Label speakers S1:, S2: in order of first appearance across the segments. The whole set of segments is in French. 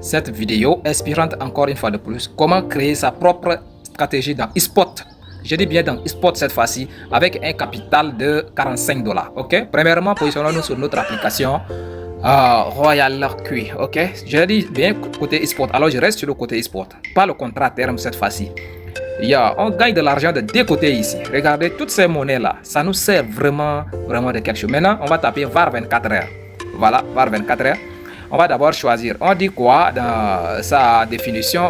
S1: cette vidéo inspirante encore une fois de plus. Comment créer sa propre stratégie dans eSport. Je dis bien dans eSport cette fois-ci avec un capital de 45 $. Ok. Premièrement, positionnons-nous sur notre application Royal Q. Ok. Je dis bien côté eSport. Alors je reste sur le côté eSport. Pas le contrat à terme cette fois-ci. On gagne de l'argent de deux côtés ici. Regardez toutes ces monnaies là. Ça nous sert vraiment de quelque chose. Maintenant, on va taper VAR 24 heures. Voilà, VAR 24 heures. On va d'abord choisir. On dit quoi dans sa définition?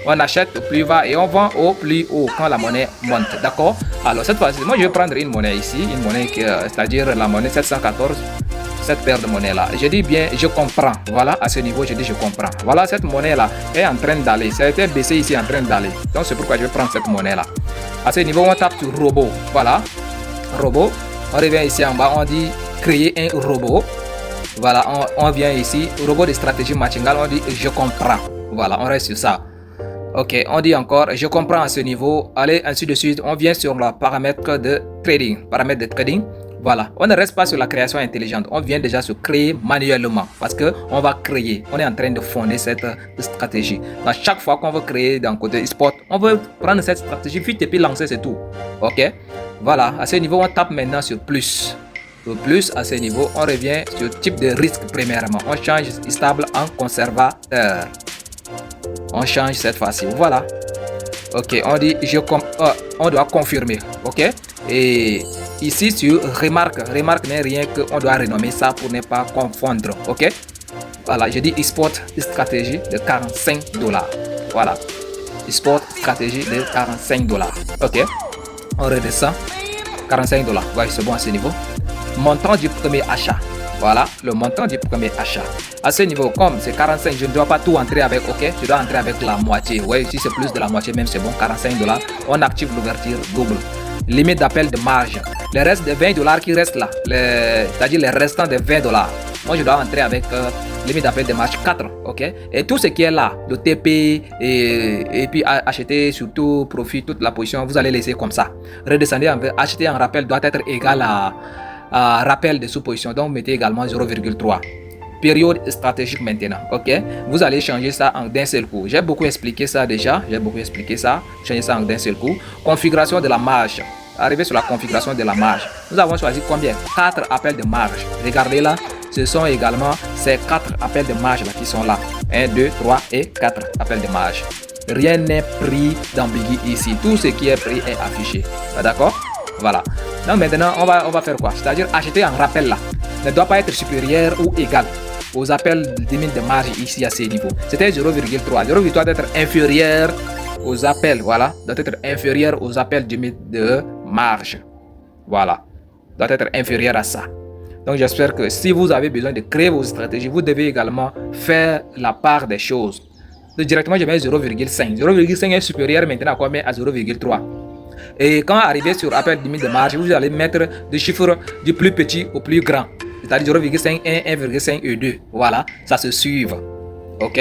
S1: On achète au plus bas et on vend au plus haut quand la monnaie monte. D'accord? Alors cette fois-ci, moi je vais prendre une monnaie ici. Une monnaie, c'est-à-dire la monnaie 714. Cette paire de monnaie là, je dis bien je comprends. Voilà, à ce niveau je dis je comprends. Voilà, cette monnaie là est en train d'aller, ça a été baissé ici en train d'aller, donc c'est pourquoi je vais prendre cette monnaie là. À ce niveau on tape sur robot. Voilà, robot, on revient ici en bas, on dit créer un robot. Voilà, on vient ici, robot de stratégie machingal, on dit je comprends. Voilà, on reste sur ça. Ok, on dit encore je comprends à ce niveau. Allez, ainsi de suite, on vient sur le paramètre de trading. Voilà, on ne reste pas sur la création intelligente, on vient déjà se créer manuellement parce que on va créer, on est en train de fonder cette stratégie. À chaque fois qu'on veut créer dans le côté e-sport, on veut prendre cette stratégie vite et puis lancer, c'est tout. Ok, voilà, à ce niveau, on tape maintenant sur plus. Le plus, à ce niveau, on revient sur type de risque premièrement. On change stable en conservateur. On change cette fois-ci, voilà. Ok, on dit on doit confirmer, ok. Et ici sur remarque n'est rien que on doit renommer ça pour ne pas confondre, ok. Voilà, je dis eSport stratégie de 45 $. Voilà, eSport stratégie de 45 $. Ok, on redescend 45 $. Ouais, c'est bon à ce niveau. Montant du premier achat. Voilà, le montant du premier achat. À ce niveau, comme c'est 45, je ne dois pas tout entrer avec, ok, je dois entrer avec la moitié. Ouais, si c'est plus de la moitié, même c'est bon, 45 $. On active l'ouverture double. Limite d'appel de marge. Le reste de 20 $ qui reste là, c'est-à-dire les restants de 20 $. Moi, je dois entrer avec limite d'appel de marge 4, ok. Et tout ce qui est là, le TP et puis acheter surtout profit, toute la position, vous allez laisser comme ça. Redescendez, acheter en rappel doit être égal à rappel de sous-position, donc mettez également 0,3. Période stratégique maintenant, ok. Vous allez changer ça en d'un seul coup. J'ai beaucoup expliqué ça déjà, changer ça en d'un seul coup. Configuration de la marge. Arrivé sur la configuration de la marge, nous avons choisi combien? 4 appels de marge. Regardez là, ce sont également ces 4 appels de marge là qui sont là. 1, 2, 3 et 4 appels de marge. Rien n'est pris d'ambigu ici. Tout ce qui est pris est affiché. D'accord? Voilà. Donc maintenant, on va faire quoi? C'est-à-dire acheter en rappel là ne doit pas être supérieur ou égal aux appels de limite de marge ici à ces niveaux. C'était 0,3. 0,3 doit être inférieur aux appels. Voilà. Doit être inférieur aux appels de limite de marge. Voilà. Doit être inférieur à ça. Donc j'espère que si vous avez besoin de créer vos stratégies, vous devez également faire la part des choses. Donc, directement, je mets 0,5. 0,5 est supérieur maintenant à combien? À 0,3. Et quand arrivé sur appel limite de marge, vous allez mettre des chiffres du plus petit au plus grand. C'est-à-dire 0,5, 1, 1,5 et 2. Voilà, ça se suit. Ok.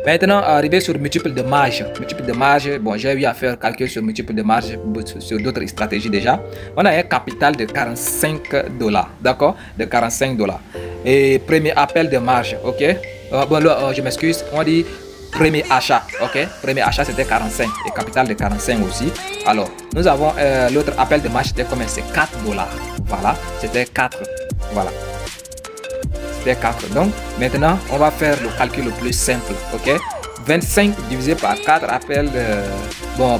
S1: Maintenant, arrivé sur multiple de marge. Multiple de marge, bon, j'ai eu à faire calcul sur multiple de marge sur d'autres stratégies déjà. On a un capital de 45 $. D'accord? De 45 $. Et premier appel de marge. Ok. Je m'excuse. On dit premier achat, ok. Premier achat c'était 45 et capital de 45 aussi. Alors, nous avons l'autre appel de marge, c'était combien? C'est 4 $. Voilà, c'était 4. Voilà. C'était 4. Donc, maintenant, on va faire le calcul le plus simple, ok. 25 divisé par 4 appels,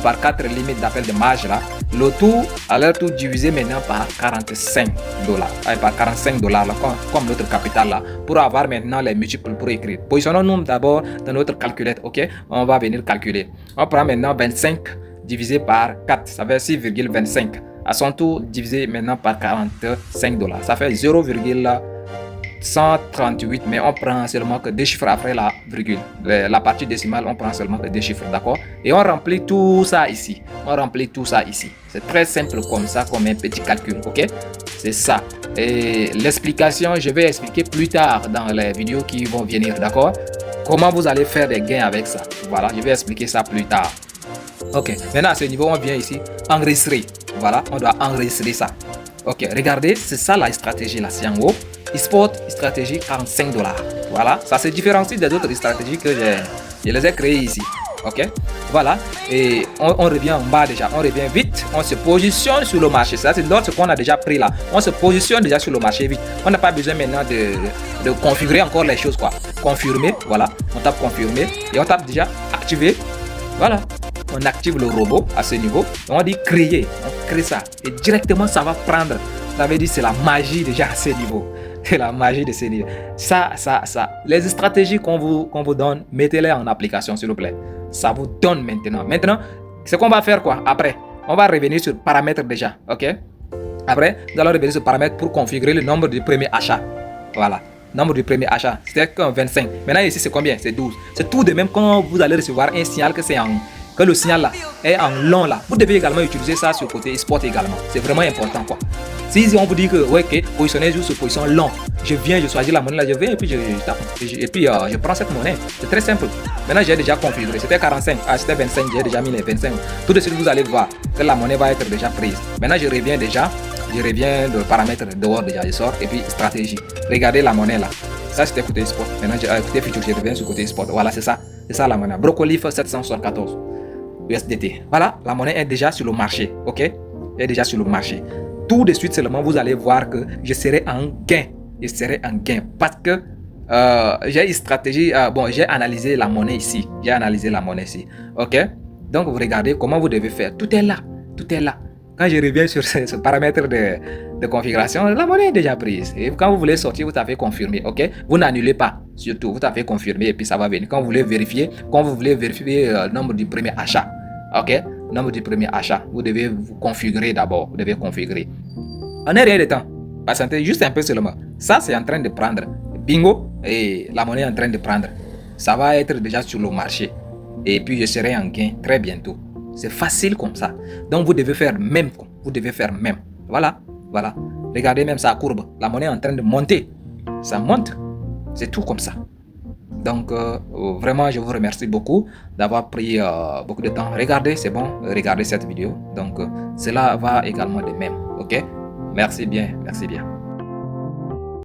S1: par 4 limites d'appel de marge là. Le tout, à leur tour divisé maintenant par 45 $. Par 45 $ là, comme notre capital là. Pour avoir maintenant les multiples pour écrire. Positionnons-nous d'abord dans notre calculette, ok. On va venir calculer. On prend maintenant 25 divisé par 4, ça fait 6,25. À son tour, divisé maintenant par 45 $. Ça fait 0,138, mais on prend seulement que 2 chiffres après la virgule. La partie décimale, on prend seulement que 2 chiffres, d'accord? Et on remplit tout ça ici. C'est très simple comme ça, comme un petit calcul, ok? C'est ça. Et l'explication, je vais expliquer plus tard dans les vidéos qui vont venir, d'accord? Comment vous allez faire des gains avec ça. Voilà, je vais expliquer ça plus tard. Ok, maintenant à ce niveau, on vient ici, enregistrer. Voilà, on doit enregistrer ça. Ok, regardez, c'est ça la stratégie là, c'est en haut. Spot stratégie 45 $. Voilà, ça se différencie des autres stratégies que je les ai créées ici. Ok, voilà, et on revient en bas déjà, on revient vite, on se positionne sur le marché. Ça c'est l'autre qu'on a déjà pris là, on se positionne déjà sur le marché vite. On n'a pas besoin maintenant de configurer encore les choses quoi. Confirmer, voilà, on tape confirmer et on tape déjà activer. Voilà, on active le robot à ce niveau, on dit créer, on crée ça et directement ça va prendre. Ça veut dire c'est la magie déjà à ce niveau. C'est la magie de ce niveau. Ça. Les stratégies qu'on vous donne, mettez-les en application s'il vous plaît. Ça vous donne maintenant. Maintenant, ce qu'on va faire quoi après? On va revenir sur paramètres déjà, ok? Après, nous allons revenir sur paramètres pour configurer le nombre du premier achat. Voilà, nombre du premier achat, c'était que 25. Maintenant ici c'est combien? C'est 12. C'est tout de même quand vous allez recevoir un signal que le signal là est en long là. Vous devez également utiliser ça sur le côté spot également. C'est vraiment important quoi. Si on vous dit que ouais, okay, positionnez juste sur position long, je viens, je choisis la monnaie là, je viens et puis je prends cette monnaie. C'est très simple. Maintenant j'ai déjà configuré. C'était 45, c'était 25, j'ai déjà mis les 25. Tout de suite vous allez voir que la monnaie va être déjà prise. Maintenant je reviens de paramètres dehors déjà, je sors et puis stratégie. Regardez la monnaie là. Ça c'était côté spot. Maintenant côté futur, je reviens sur côté spot. Voilà, c'est ça la monnaie. Brocolif 774 USDT. Voilà, la monnaie est déjà sur le marché. Ok, elle est déjà sur le marché. Tout de suite seulement vous allez voir que je serai en gain. Je serai en gain parce que j'ai une stratégie. J'ai analysé la monnaie ici. Ok, donc vous regardez comment vous devez faire. Tout est là. Quand je reviens sur ce paramètre de configuration, la monnaie est déjà prise. Et quand vous voulez sortir, vous avez confirmé. Ok, vous n'annulez pas. Surtout, vous avez confirmé et puis ça va venir. Quand vous voulez vérifier le nombre du premier achat. Ok, nombre du premier achat. Vous devez vous configurer d'abord. Vous devez configurer. En un rien de temps. Patientez juste un peu seulement. Ça, c'est en train de prendre. Bingo. Et la monnaie est en train de prendre. Ça va être déjà sur le marché. Et puis, je serai en gain très bientôt. C'est facile comme ça. Donc, vous devez faire même. Voilà. Regardez même sa courbe. La monnaie est en train de monter. Ça monte. C'est tout comme ça. Donc, vraiment, je vous remercie beaucoup d'avoir pris beaucoup de temps. Regardez, c'est bon. Regardez cette vidéo. Donc, cela va également de même. Ok? Merci bien.